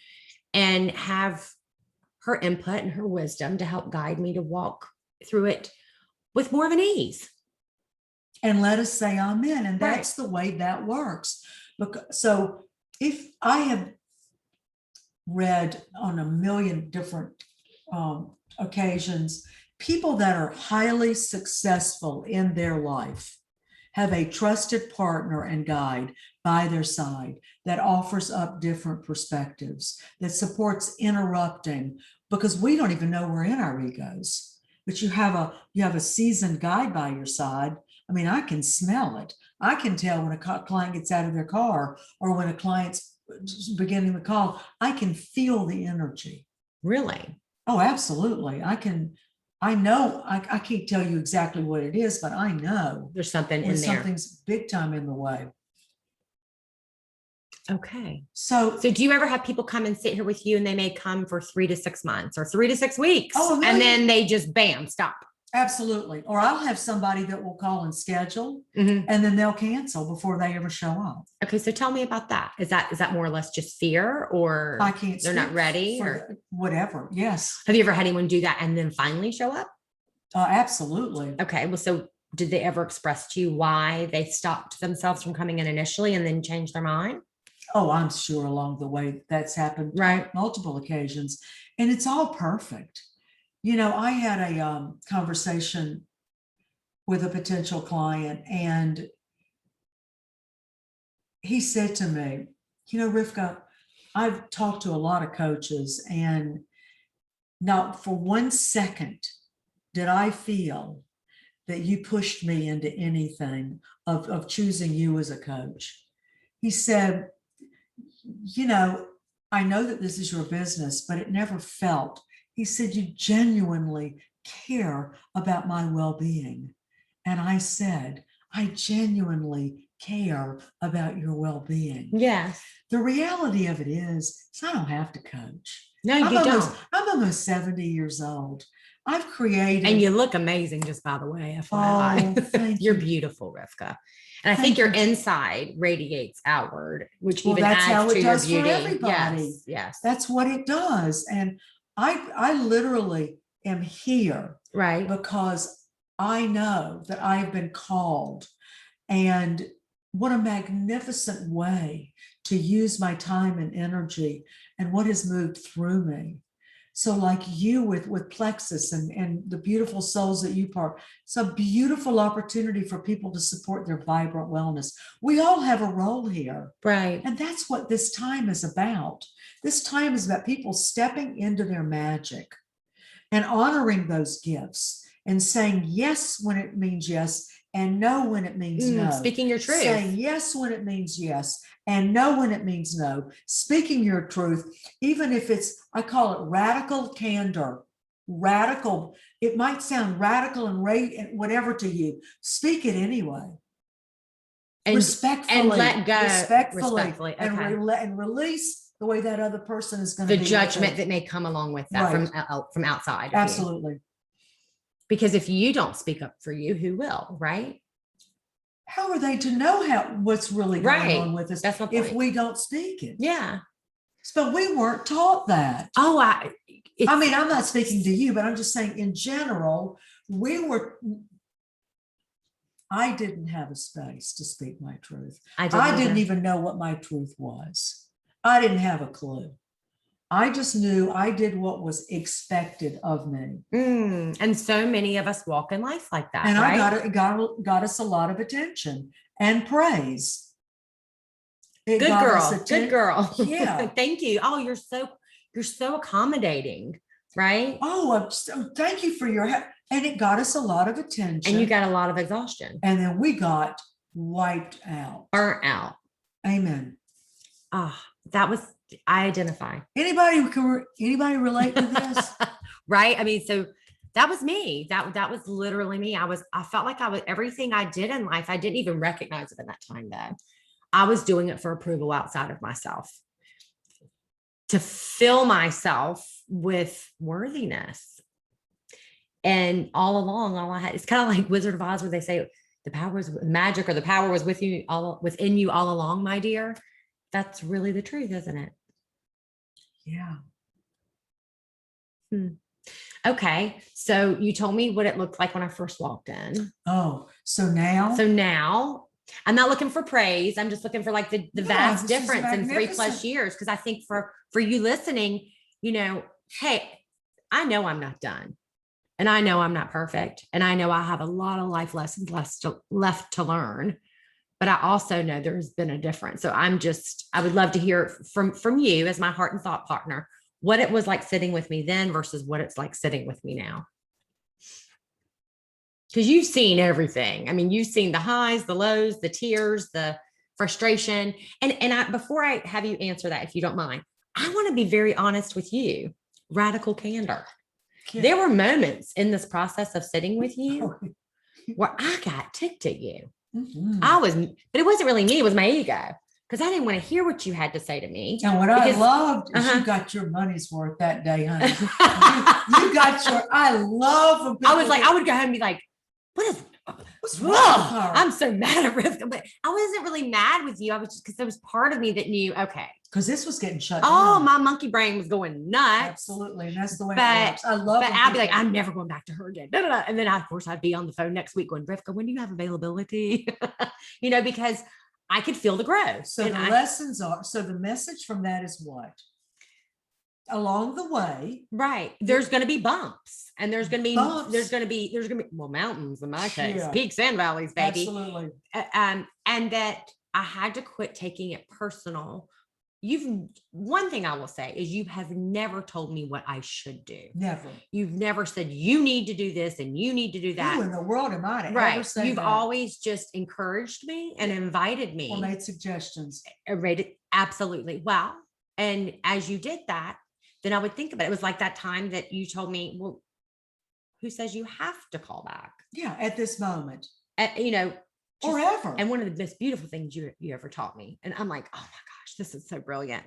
and have her input and her wisdom to help guide me to walk through it with more of an ease. And let us say amen. And that's the way that works. So if I have read on a million different occasions, people that are highly successful in their life have a trusted partner and guide by their side that offers up different perspectives, that supports interrupting, because we don't even know we're in our egos. But you have a seasoned guide by your side. I mean, I can smell it. I can tell when a client gets out of their car or when a client's beginning the call. I can feel the energy. Really? Oh, absolutely. I know, I can't tell you exactly what it is, but I know there's something in there. Something's big time in the way. Okay. So do you ever have people come and sit here with you and they may come for 3 to 6 months or 3 to 6 weeks? Oh, and then they just bam, stop. Absolutely. Or I'll have somebody that will call and schedule, and then they'll cancel before they ever show up. Okay. So tell me about that. Is that more or less just fear, or I can't they're not ready, or whatever? Yes. Have you ever had anyone do that and then finally show up? Absolutely. Okay. Well, so did they ever express to you why they stopped themselves from coming in initially and then changed their mind? Oh, I'm sure along the way that's happened, right? Multiple occasions, and it's all perfect. You know, I had a conversation with a potential client, and he said to me, you know, Rivka, I've talked to a lot of coaches, and not for 1 second did I feel that you pushed me into anything of choosing you as a coach. He said, you know, I know that this is your business, but it never felt. He said, you genuinely care about my well-being. And I said, I genuinely care about your well-being. Yes. The reality of it is I don't have to coach. No, you don't. I'm almost 70 years old. I've created. And you look amazing, just by the way, FYI. Oh, thank You're you. beautiful, Rivka. And I think your inside radiates outward, which even that's adds how to it your does beauty. for everybody. Yes, yes. That's what it does. And I literally am here, right? Because I know that I have been called, and what a magnificent way to use my time and energy, and what has moved through me. So like you with Plexus and the beautiful souls that you part, it's a beautiful opportunity for people to support their vibrant wellness. We all have a role here. Right. And that's what this time is about. This time is about people stepping into their magic and honoring those gifts and saying yes when it means yes and no when it means no. Speaking your truth. Saying yes when it means yes and no when it means no. Speaking your truth, even if it's, I call it radical candor. Radical. It might sound radical and whatever to you. Speak it anyway. And respectfully. And let go. Respectfully. Okay. And release the way that other person is going to be. The judgment that may come along with that from outside. Absolutely. Because if you don't speak up for you, who will, right? How are they to know what's really going on with us if we don't speak it? Yeah. But we weren't taught that. Oh, I mean, I'm not speaking to you, but I'm just saying in general, I didn't have a space to speak my truth. I didn't even know what my truth was. I didn't have a clue. I just knew I did what was expected of me. And so many of us walk in life like that. And right? I got us a lot of attention and praise. Good girl. Good girl. Yeah. Thank you. Oh, you're so accommodating, right? Oh, thank you for your help. And it got us a lot of attention. And you got a lot of exhaustion. And then we got wiped out. Burnt out. Amen. I identify. Anybody relate to this? Right. I mean, so that was me. That was literally me. I felt like everything I did in life, I didn't even recognize it in that time though. I was doing it for approval outside of myself, to fill myself with worthiness. And all along, all I had, it's kind of like Wizard of Oz, where they say the power was magic, or the power was within you all along, my dear. That's really the truth, isn't it? Yeah. Okay. So you told me what it looked like when I first walked in. Oh, so now I'm not looking for praise. I'm just looking for like the vast difference in 3+ years. Cause I think for you listening, hey, I know I'm not done, and I know I'm not perfect, and I know I have a lot of life lessons left to learn, but I also know there's been a difference. So I would love to hear from you as my heart and thought partner, what it was like sitting with me then versus what it's like sitting with me now. Because you've seen everything. I mean, you've seen the highs, the lows, the tears, the frustration. And before I have you answer that, if you don't mind, I want to be very honest with you. Radical candor. Yeah. There were moments in this process of sitting with you where I got ticked at you. Mm-hmm. But it wasn't really me. It was my ego. Because I didn't want to hear what you had to say to me. And what I loved is you got your money's worth that day, honey. you got I love. I would go home and be like, what's wrong? I'm so mad at Rivka, but I wasn't really mad with you. I was just, because there was part of me that knew, okay. Because this was getting shut down. Oh, my monkey brain was going nuts. Absolutely. And that's the way it works. I love it. But I'd be like, I'm never going back to her again. And then, of course, I'd be on the phone next week going, Rivka, when do you have availability? Because I could feel the growth. So the message from that is what? Along the way, right, there's going to be bumps, and there's going to be mountains in my case, peaks and valleys, baby. Absolutely. And that I had to quit taking it personal. One thing I will say is you have never told me what I should do. Never. You've never said you need to do this and you need to do that. Who in the world am I to ever say You've that? always just encouraged me and invited me. Or made suggestions. Absolutely. Wow. And as you did that, then I would think about it. It was like that time that you told me, well, who says you have to call back? Yeah, at this moment. Or ever. And one of the most beautiful things you ever taught me. And I'm like, oh my gosh, this is so brilliant.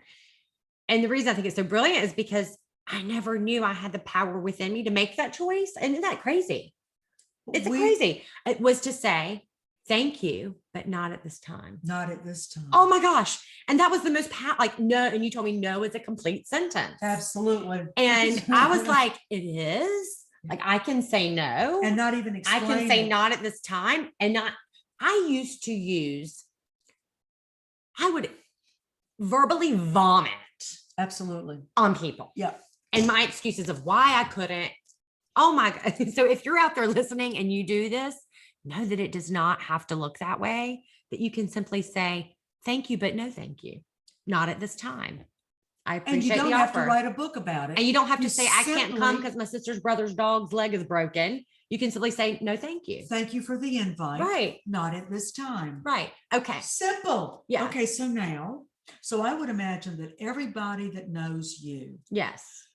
And the reason I think it's so brilliant is because I never knew I had the power within me to make that choice. And isn't that crazy? It's crazy. It was to say, thank you, but not at this time. Not at this time. Oh my gosh. And that was the most no. And you told me no is a complete sentence. Absolutely. And I was like, it is? Like, I can say no. And not even explain. I can say not at this time. And I would verbally vomit. Absolutely. On people. Yeah. And my excuses of why I couldn't. Oh my God. So if you're out there listening and you do this, know that it does not have to look that way, that you can simply say, thank you, but no, thank you. Not at this time. I appreciate the offer. And you don't have to write a book about it. And you don't have to say, I can't come because my sister's brother's dog's leg is broken. You can simply say, no, thank you. Thank you for the invite. Right. Not at this time. Right. Okay. Simple. Yeah. Okay. So I would imagine that everybody that knows you. Yes.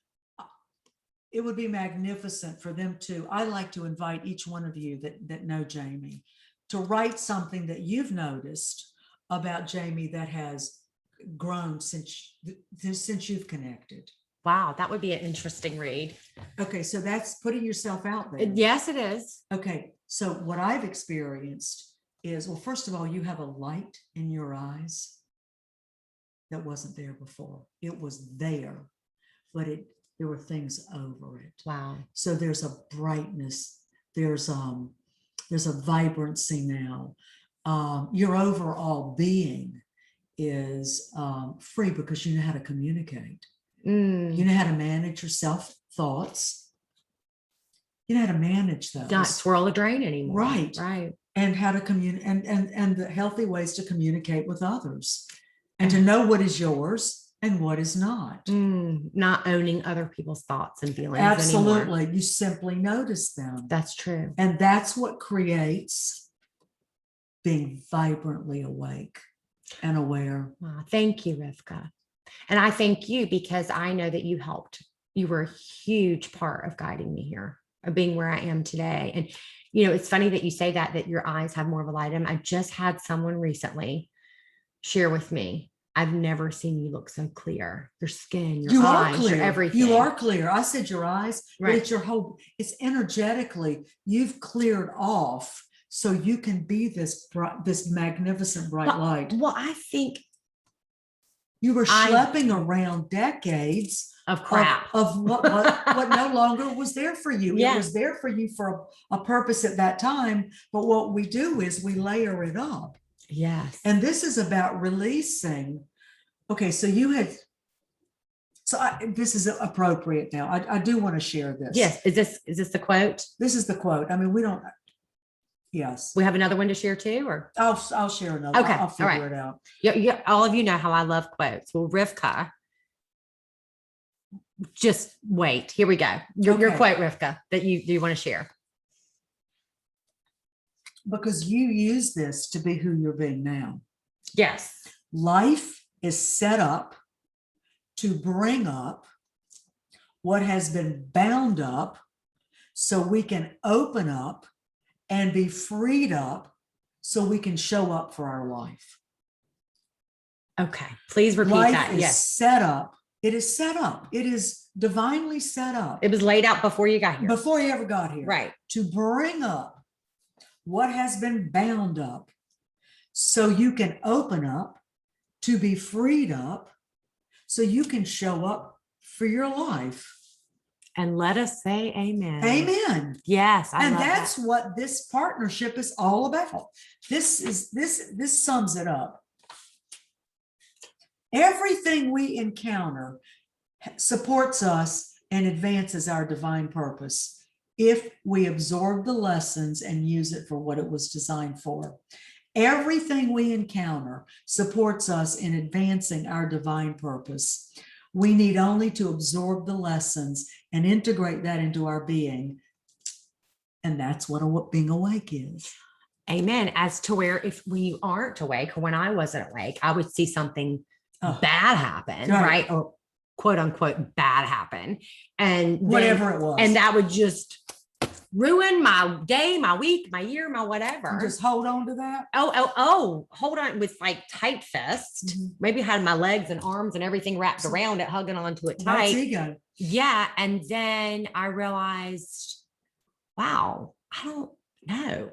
It would be magnificent for them to, I like to invite each one of you that know Jami to write something that you've noticed about Jami that has grown since you've connected. Wow, that would be an interesting read. Okay, so that's putting yourself out there. Yes, it is. Okay, so what I've experienced is, well, first of all, you have a light in your eyes that wasn't there before. It was there, but there were things over it. Wow. So there's a brightness, there's a vibrancy now. Your overall being is free because you know how to communicate. You know how to manage your self-thoughts. You know how to manage those. Not swirl a drain anymore. Right. Right. And how to communicate and the healthy ways to communicate with others and to know what is yours and what is not. Not owning other people's thoughts and feelings. Absolutely. Anymore. You simply notice them. That's true. And that's what creates being vibrantly awake. and aware. Wow, thank you, Rivka. And I thank you because I know that you helped. You were a huge part of guiding me here, of being where I am today. And, it's funny that you say that your eyes have more of a light in them. I just had someone recently share with me, I've never seen you look so clear. Your skin, your eyes, your everything. You are clear. I said your eyes, right. But it's your whole, it's energetically, you've cleared off so you can be this magnificent bright light. Well, I think you were schlepping around decades of crap of what no longer was there for you. It was there for you for a purpose at that time. But what we do is we layer it up. Yes. And this is about releasing. Okay, so this is appropriate now. I do want to share this. Yes. Is this the quote? This is the quote. I mean, we don't. Yes. We have another one to share too, or I'll share another. Okay. I'll figure it out. Yeah. All of you know how I love quotes. Well, Rivka, just wait. Here we go. Your quote, Rivka, that you want to share. Because you use this to be who you're being now. Yes. Life is set up to bring up what has been bound up so we can open up and be freed up so we can show up for our life. Okay. Please repeat that. Life is set up. It is set up. It is divinely set up. It was laid out before you got here. Before you ever got here. Right. To bring up what has been bound up so you can open up, to be freed up, so you can show up for your life. And let us say amen. Amen. Yes. And that's what this partnership is all about. This sums it up. Everything we encounter supports us and advances our divine purpose if we absorb the lessons and use it for what it was designed for. Everything we encounter supports us in advancing our divine purpose. We need only to absorb the lessons and integrate that into our being. And that's what being awake is. Amen. As to where if we aren't awake, or when I wasn't awake, I would see something bad happen, right? Or quote unquote bad happen. And whatever it was. And that would just ruin my day, my week, my year, my whatever. And just hold on to that. Hold on with like tight fist. Mm-hmm. Maybe had my legs and arms and everything wrapped around it, hugging onto it tight. That's ego. Yeah. And then I realized, wow, I don't know.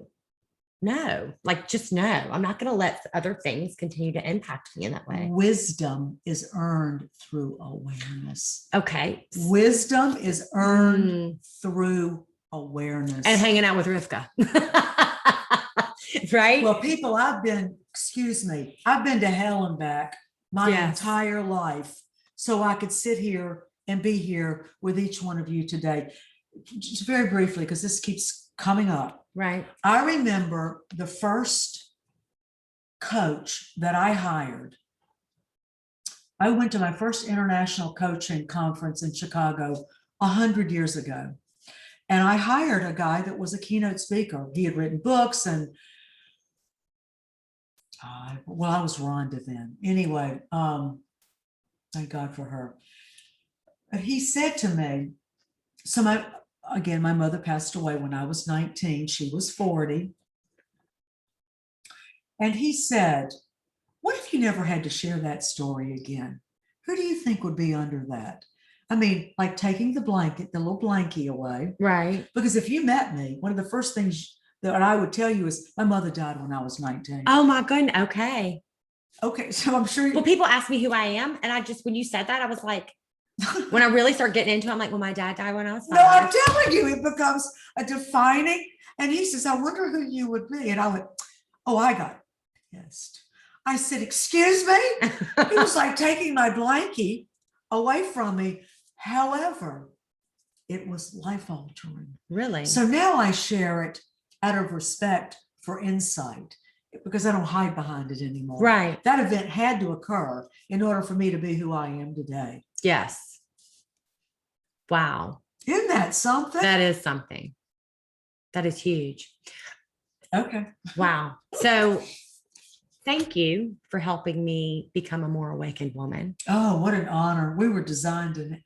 No, like just no. I'm not going to let other things continue to impact me in that way. Wisdom is earned through awareness. Okay. Wisdom is earned through awareness. And hanging out with Rivka. Right? Well, people, I've been to hell and back my entire life so I could sit here and be here with each one of you today. Just very briefly, because this keeps coming up. Right. I remember the first coach that I hired. I went to my first international coaching conference in Chicago 100 years ago. And I hired a guy that was a keynote speaker. He had written books and, I was Rhonda then. Anyway, thank God for her. But he said to me, my mother passed away when I was 19. She was 40. And he said, what if you never had to share that story again? Who do you think would be under that? I mean, like taking the little blankie away. Right. Because if you met me, one of the first things that I would tell you is my mother died when I was 19. Oh my goodness. Okay. Okay. So I'm sure. Well, people ask me who I am. And when you said that, I was like, when I really start getting into it, I'm like, well, my dad died when I was 5. No, I'm telling you, it becomes a defining. And he says, I wonder who you would be. And I went, I got pissed. I said, excuse me? He was like taking my blankie away from me. However, it was life altering. Really? So now I share it out of respect for insight because I don't hide behind it anymore. Right. That event had to occur in order for me to be who I am today. Yes. Wow. Isn't that something? That is something. That is huge. Okay. Wow. So thank you for helping me become a more awakened woman. Oh, what an honor. We were designed to,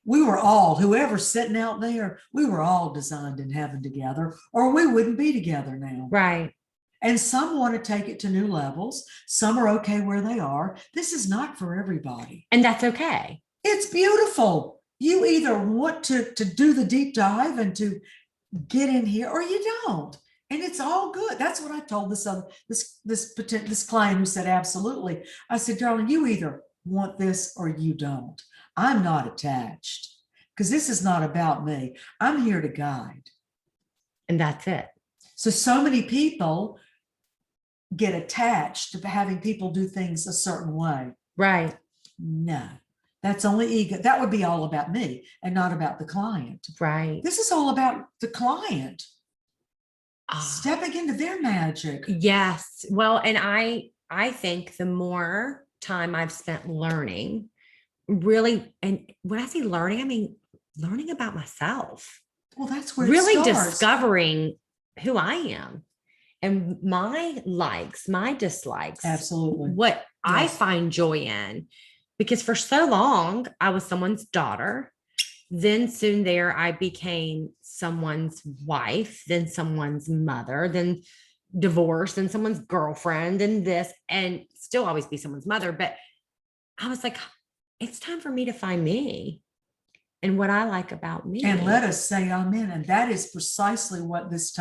we were all, whoever's sitting out there, we were all designed in heaven together, or we wouldn't be together now. Right. And some want to take it to new levels. Some are okay where they are. This is not for everybody. And that's okay. It's beautiful. You either want to do the deep dive and to get in here, or you don't. And it's all good. That's what I told this client who said, absolutely. I said, darling, you either want this or you don't. I'm not attached because this is not about me. I'm here to guide. And that's it. So many people get attached to having people do things a certain way. Right. No, that's only ego. That would be all about me and not about the client. Right. This is all about the client stepping into their magic. Yes. Well, and I think the more time I've spent learning, really, and when I say learning, I mean learning about myself. Well, that's where really it starts. Discovering who I am and my likes, my dislikes. Absolutely. What I find joy in. Because for so long, I was someone's daughter. Then soon there, I became someone's wife, then someone's mother, then divorced, then someone's girlfriend, and this, and still always be someone's mother. But I was like, it's time for me to find me and what I like about me. And let us say amen. And that is precisely what this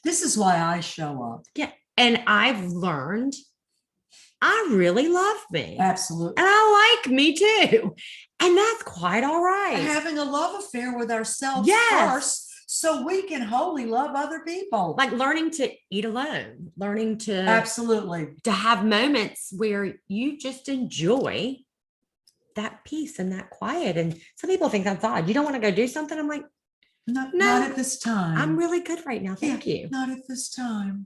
is why I show up. Yeah. And I've learned I really love me. Absolutely. And I like me too. And that's quite all right. Having a love affair with ourselves first, so we can wholly love other people. Like learning to eat alone, learning to absolutely to have moments where you just enjoy that peace and that quiet. And some people think that's odd. You don't want to go do something. I'm like, no, not at this time. I'm really good right now. Thank you. Not at this time.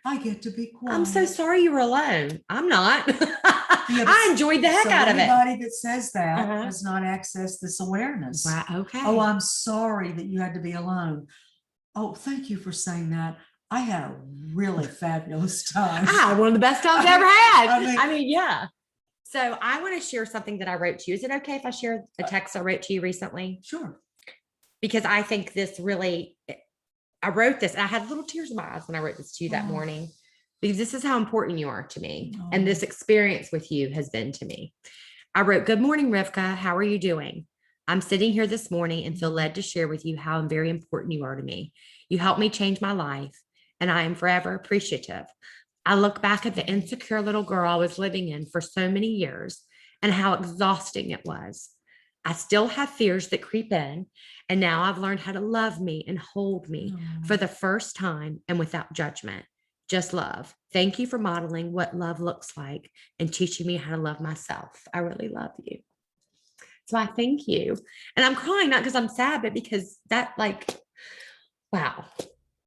I get to be quiet. I'm so sorry you were alone. I'm not. I enjoyed the heck out of it. Anybody that says that has not accessed this awareness. Wow. Okay. Oh, I'm sorry that you had to be alone. Oh, thank you for saying that. I had a really fabulous time. I had one of the best times I ever had. I mean, yeah. So I want to share something that I wrote to you. Is it okay if I share a text I wrote to you recently? Sure. Because I think this really, I wrote this. I had little tears in my eyes when I wrote this to you that morning, because this is how important you are to me. And this experience with you has been to me. I wrote, good morning, Rivka. How are you doing? I'm sitting here this morning and feel led to share with you how very important you are to me. You helped me change my life, and I am forever appreciative. I look back at the insecure little girl I was living in for so many years and how exhausting it was. I still have fears that creep in, and now I've learned how to love me and hold me for the first time and without judgment. Just love. Thank you for modeling what love looks like and teaching me how to love myself. I really love you. So I thank you. And I'm crying, not because I'm sad, but because that, like, wow.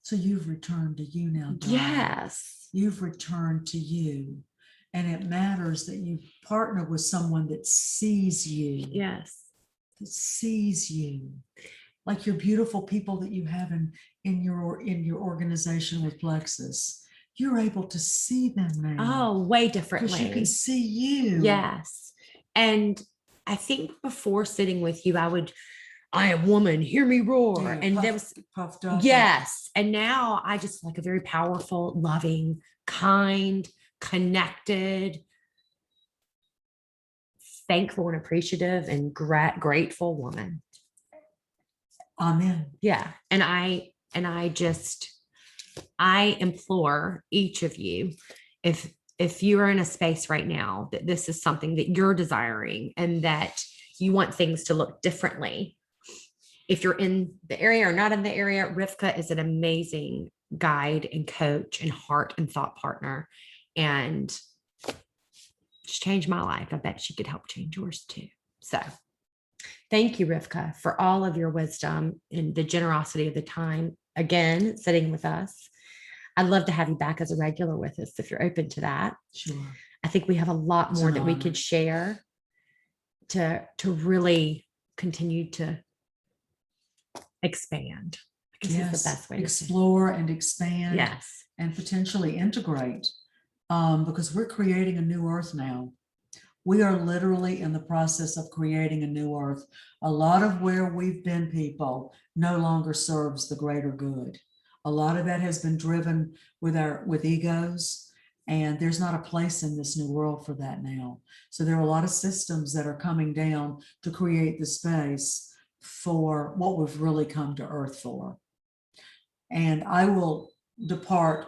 So you've returned to you now, darling. Yes. You've returned to you. And it matters that you partner with someone that sees you. Yes. That sees you. Like your beautiful people that you have in your organization with Plexus. You're able to see them now. Oh, way differently. Because you can see you. Yes. And I think before sitting with you, I am woman, hear me roar. Yeah, and there was puffed up. Yes. And now I just like a very powerful, loving, kind, connected, thankful and appreciative and grateful woman. Amen. Yeah. And I implore each of you, if you are in a space right now that this is something that you're desiring and that you want things to look differently, if you're in the area or not in the area, Rivka is an amazing guide and coach and heart and thought partner, and just changed my life. I bet she could help change yours too. So thank you, Rivka, for all of your wisdom and the generosity of the time, again, sitting with us. I'd love to have you back as a regular with us if you're open to that. Sure. I think we have a lot more that we could share to really continue to expand. I guess is the best way to explore and expand. Yes. And potentially integrate because we're creating a new earth now. We are literally in the process of creating a new earth. A lot of where we've been, people, no longer serves the greater good. A lot of that has been driven with egos, and there's not a place in this new world for that now. So there are a lot of systems that are coming down to create the space for what we've really come to earth for. And I will depart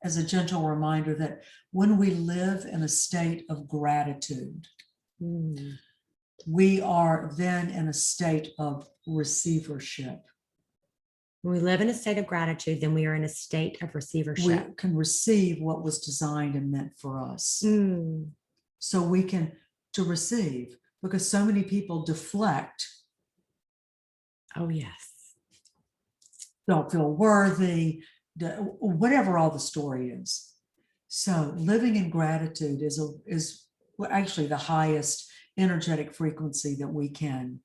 as a gentle reminder that when we live in a state of gratitude, we are then in a state of receivership. When we live in a state of gratitude, then we are in a state of receivership. We can receive what was designed and meant for us. So we can to receive, because so many people deflect. Oh, yes. Don't feel worthy, whatever all the story is. So living in gratitude is actually the highest energetic frequency that we can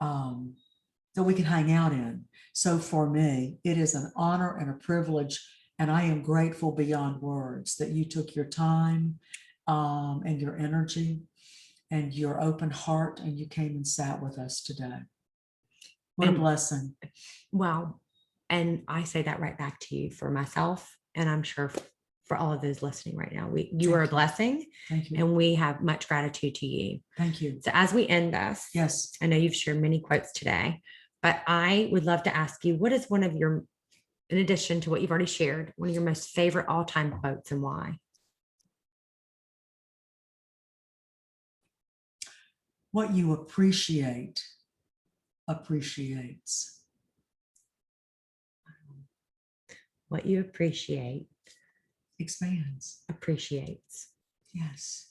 hang out in. So for me, it is an honor and a privilege, and I am grateful beyond words that you took your time and your energy and your open heart, and you came and sat with us today. What a blessing. Well, and I say that right back to you for myself, and I'm sure for all of those listening right now. You are a blessing. Thank you. And we have much gratitude to you. Thank you. So as we end this, yes, I know you've shared many quotes today, but I would love to ask you, what is one of your, in addition to what you've already shared, one of your most favorite all-time quotes, and why? What you appreciate appreciates. What you appreciate expands. appreciates. Yes.